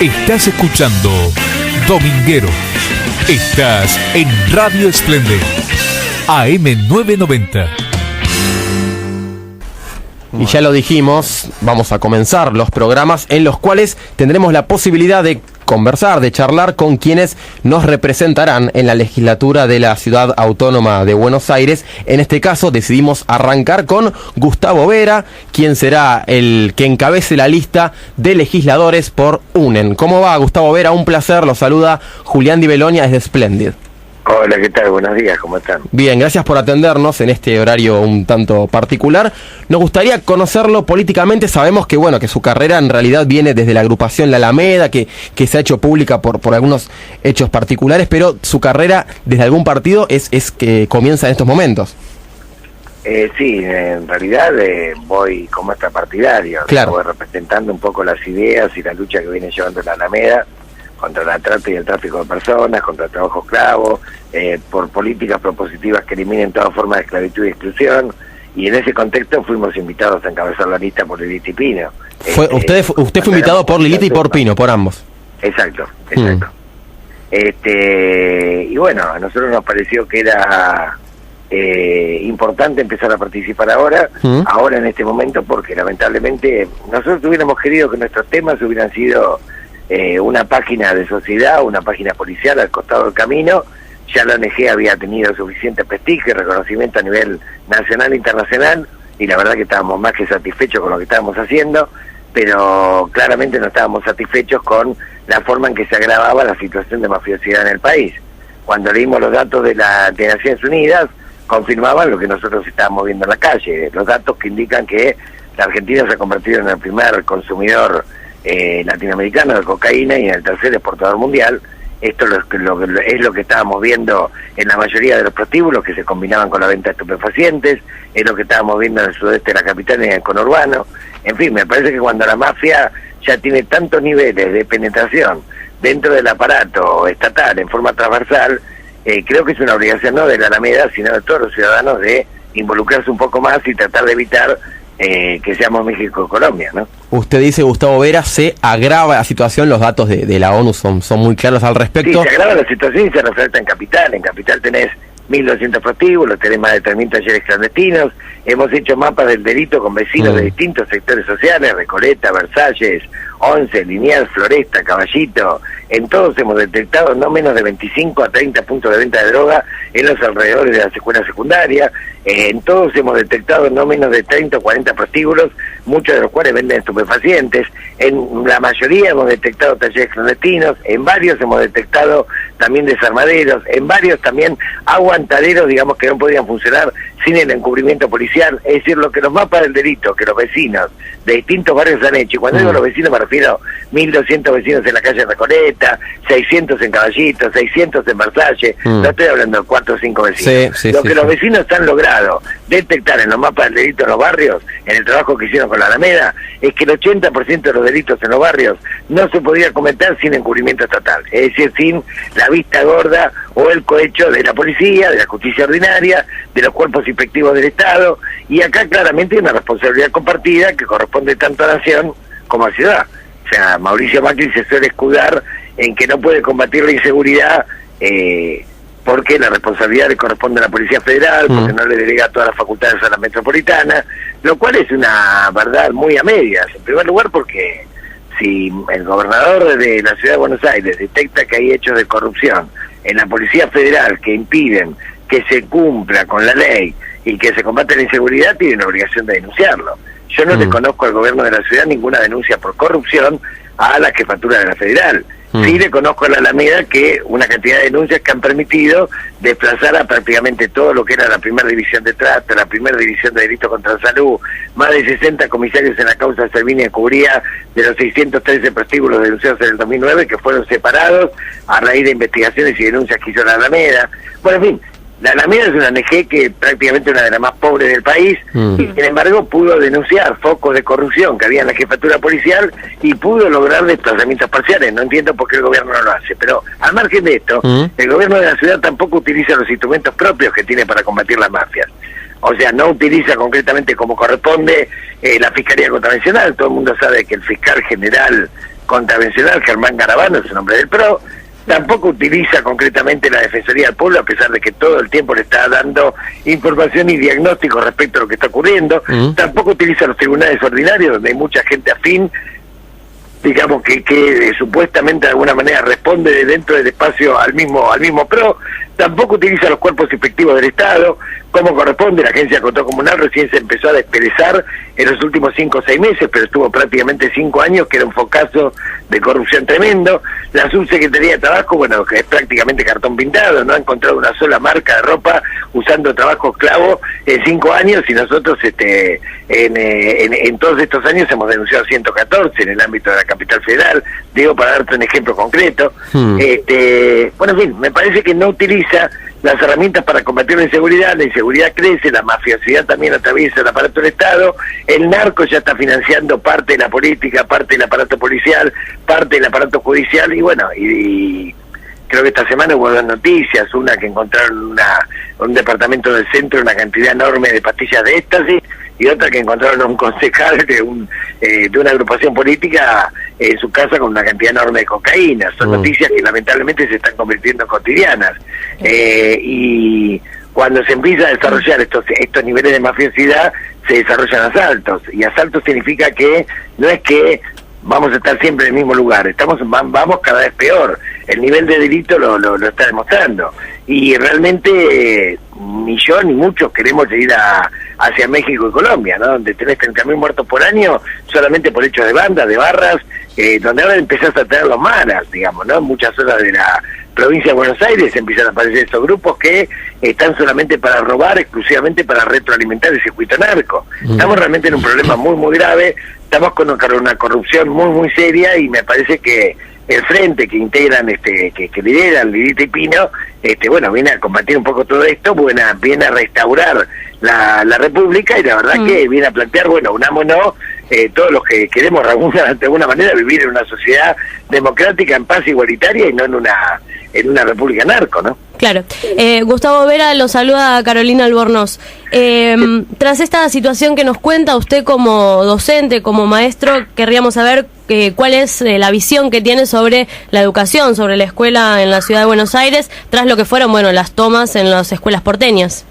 Estás escuchando Dominguero. Estás en Radio Esplendor, AM990. Y ya lo dijimos, vamos a comenzar los programas en los cuales tendremos la posibilidad de conversar, de charlar con quienes nos representarán en la legislatura de la Ciudad Autónoma de Buenos Aires. En este caso decidimos arrancar con Gustavo Vera, quien será el que encabece la lista de legisladores por UNEN. ¿Cómo va, Gustavo Vera? Un placer, lo saluda Julián Di Belonia desde Splendid. Hola, ¿qué tal? Buenos días, ¿cómo están? Bien, gracias por atendernos en este horario un tanto particular. Nos gustaría conocerlo políticamente. Sabemos que que su carrera en realidad viene desde la agrupación La Alameda, que se ha hecho pública por algunos hechos particulares, pero su carrera desde algún partido es que comienza en estos momentos. Sí, en realidad voy como extrapartidario. Claro. Voy representando un poco las ideas y la lucha que viene llevando La Alameda contra la trata y el tráfico de personas, contra el trabajo esclavo, por políticas propositivas que eliminen toda forma de esclavitud y exclusión, y en ese contexto fuimos invitados a encabezar la lista por Lilita y Pino. Usted fue invitado por Lilita y por Pino, por ambos. Exacto. Y bueno, a nosotros nos pareció que era importante empezar a participar ahora en este momento, porque lamentablemente nosotros hubiéramos querido que nuestros temas hubieran sido una página de sociedad, una página policial al costado del camino. Ya la ONG había tenido suficiente prestigio y reconocimiento a nivel nacional e internacional, y la verdad que estábamos más que satisfechos con lo que estábamos haciendo, pero claramente no estábamos satisfechos con la forma en que se agravaba la situación de mafiosidad en el país. Cuando leímos los datos de Naciones Unidas, confirmaban lo que nosotros estábamos viendo en la calle, los datos que indican que la Argentina se ha convertido en el primer consumidor latinoamericano de cocaína y en el tercer exportador mundial. Esto es lo que estábamos viendo en la mayoría de los prostíbulos que se combinaban con la venta de estupefacientes, es lo que estábamos viendo en el sudeste de la capital y en el conurbano. En fin, me parece que cuando la mafia ya tiene tantos niveles de penetración dentro del aparato estatal en forma transversal, creo que es una obligación no de la Alameda, sino de todos los ciudadanos de involucrarse un poco más y tratar de evitar que seamos México o Colombia, ¿no? Usted dice, Gustavo Vera, se agrava la situación, los datos de la ONU son muy claros al respecto. Sí, se agrava la situación y se resalta en Capital. En Capital tenés 1.200 prostíbulos, tenés más de 3.000 talleres clandestinos, hemos hecho mapas del delito con vecinos de distintos sectores sociales, Recoleta, Versalles, Once, Liniers, Floresta, Caballito. En todos hemos detectado no menos de 25 a 30 puntos de venta de droga en los alrededores de las escuelas secundarias. En todos hemos detectado no menos de 30 o 40 prostíbulos, muchos de los cuales venden estupefacientes. En la mayoría hemos detectado talleres clandestinos, en varios hemos detectado también desarmaderos, en varios también aguantaderos, digamos, que no podían funcionar sin el encubrimiento policial. Es decir, lo que los mapas del delito, que los vecinos de distintos barrios han hecho, y cuando digo los vecinos me refiero a 1.200 vecinos en la calle Recoleta, 600 en Caballito, 600 en Versalles, no estoy hablando de 4 o 5 vecinos. Los vecinos han logrado detectar en los mapas del delito en los barrios, en el trabajo que hicieron con la Alameda, es que el 80% de los delitos en los barrios no se podía cometer sin encubrimiento estatal, es decir, sin la vista gorda o el cohecho de la policía, de la justicia ordinaria, de los cuerpos inspectivos del Estado, y acá claramente hay una responsabilidad compartida que corresponde tanto a Nación como a Ciudad. O sea, Mauricio Macri se suele escudar en que no puede combatir la inseguridad porque la responsabilidad le corresponde a la Policía Federal, porque no le delega todas las facultades a la metropolitana, lo cual es una verdad muy a medias. En primer lugar, porque si el gobernador de la Ciudad de Buenos Aires detecta que hay hechos de corrupción en la Policía Federal que impiden que se cumpla con la ley y que se combate la inseguridad, tiene una obligación de denunciarlo. Yo no le conozco al gobierno de la ciudad ninguna denuncia por corrupción a la jefatura de la Federal. Sí le conozco a la Alameda que una cantidad de denuncias que han permitido desplazar a prácticamente todo lo que era la primera división de trata, la primera división de delitos contra la salud, más de 60 comisarios en la causa Servinia Cubría de los 613 prostíbulos denunciados en el 2009 que fueron separados a raíz de investigaciones y denuncias que hizo la Alameda. Bueno, en fin, la Alameda es una ONG que prácticamente una de las más pobres del país, y sin embargo pudo denunciar focos de corrupción que había en la jefatura policial y pudo lograr desplazamientos parciales. No entiendo por qué el gobierno no lo hace, pero al margen de esto, el gobierno de la ciudad tampoco utiliza los instrumentos propios que tiene para combatir las mafias. O sea, no utiliza concretamente como corresponde la Fiscalía Contravencional. Todo el mundo sabe que el fiscal general contravencional, Germán Garabano, es el nombre del PRO. Tampoco utiliza concretamente la Defensoría del Pueblo, a pesar de que todo el tiempo le está dando información y diagnóstico respecto a lo que está ocurriendo. Tampoco utiliza los tribunales ordinarios, donde hay mucha gente afín, digamos que supuestamente de alguna manera responde de dentro del espacio al mismo PRO. Tampoco utiliza los cuerpos inspectivos del Estado, como corresponde. La Agencia de Control Comunal recién se empezó a desperezar en los últimos 5 o 6 meses, pero estuvo prácticamente 5 años, que era un focazo de corrupción tremendo. La Subsecretaría de Trabajo, bueno, que es prácticamente cartón pintado, no ha encontrado una sola marca de ropa usando trabajo esclavo en 5 años, y nosotros en todos estos años hemos denunciado 114 en el ámbito de la capital federal, digo para darte un ejemplo concreto. Bueno, en fin, me parece que no utiliza las herramientas para combatir la inseguridad crece, la mafiosidad también atraviesa el aparato del Estado, el narco ya está financiando parte de la política, parte del aparato policial, parte del aparato judicial, y bueno, y creo que esta semana hubo 2 noticias, una que encontraron un departamento del centro una cantidad enorme de pastillas de éxtasis, y otra que encontraron a un concejal de una agrupación política en su casa con una cantidad enorme de cocaína. Son noticias que lamentablemente se están convirtiendo en cotidianas. Y cuando se empieza a desarrollar estos niveles de mafiosidad, se desarrollan asaltos. Y asaltos significa que no es que vamos a estar siempre en el mismo lugar, vamos cada vez peor. El nivel de delito lo está demostrando. Y realmente ni yo ni muchos queremos ir hacia México y Colombia, ¿no? Donde tenés 30.000 muertos por año solamente por hechos de bandas, de barras, donde ahora empezás a tener los maras, digamos, ¿no? En muchas zonas de la provincia de Buenos Aires empiezan a aparecer estos grupos que están solamente para robar, exclusivamente para retroalimentar el circuito narco. Estamos realmente en un problema muy, muy grave, estamos con una corrupción muy, muy seria, y me parece que el frente que integran, que lideran Lidita y Pino, bueno, viene a combatir un poco todo esto, viene a restaurar la República, y la verdad que viene a plantear, bueno, unámonos todos los que queremos de alguna manera vivir en una sociedad democrática, en paz, igualitaria, y no en una república narco, ¿no? Claro. Gustavo Vera lo saluda a Carolina Albornoz. Tras esta situación que nos cuenta usted como docente, como maestro, querríamos saber cuál es la visión que tiene sobre la educación, sobre la escuela en la ciudad de Buenos Aires, tras lo que fueron, bueno, las tomas en las escuelas porteñas.